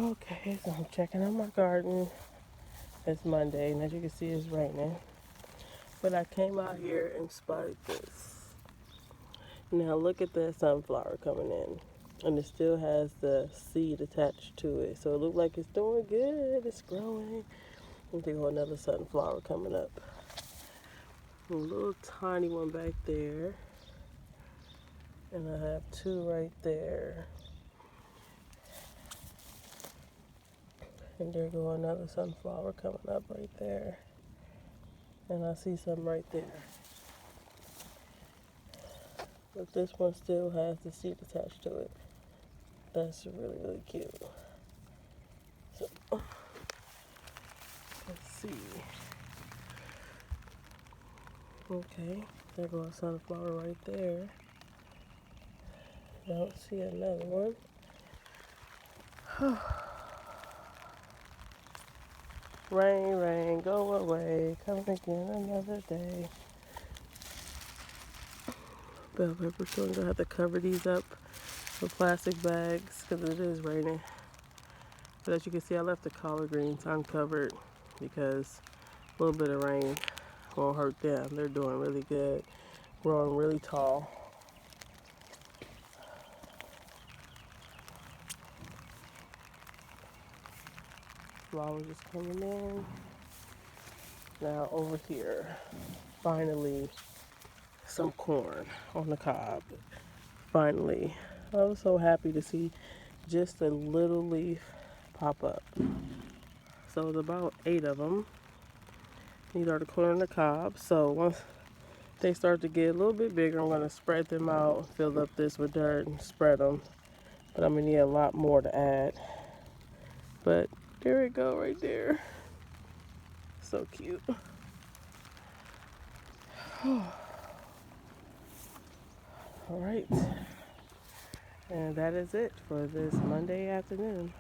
Okay, so I'm checking out my garden. It's Monday, and as you can see, it's raining. But I came out here and spotted this. Now look at that sunflower coming in. And it still has the seed attached to it. So it looks like it's doing good. It's growing. And there go another sunflower coming up. A little tiny one back there. And I have two right there. And there go another sunflower coming up right there. And I see some right there. But this one still has the seed attached to it. That's really, really cute. So, let's see. Okay, there goes a sunflower right there. Don't see another one. Rain, rain, go away. Come again another day. Bell pepper, so I'm gonna have to cover these up with plastic bags because it is raining. But as you can see, I left the collard greens uncovered because a little bit of rain won't hurt them. They're doing really good, growing really tall. Flowers is coming in. Now over here, finally some corn on the cob. Finally, I was so happy to see just a little leaf pop up. So it's about 8 of them. These are the corn on the cob. So once they start to get a little bit bigger, I'm going to spread them out, fill up this with dirt and spread them. But I'm going to need a lot more to add. But there we go right there. So cute. All right. And that is it for this Monday afternoon.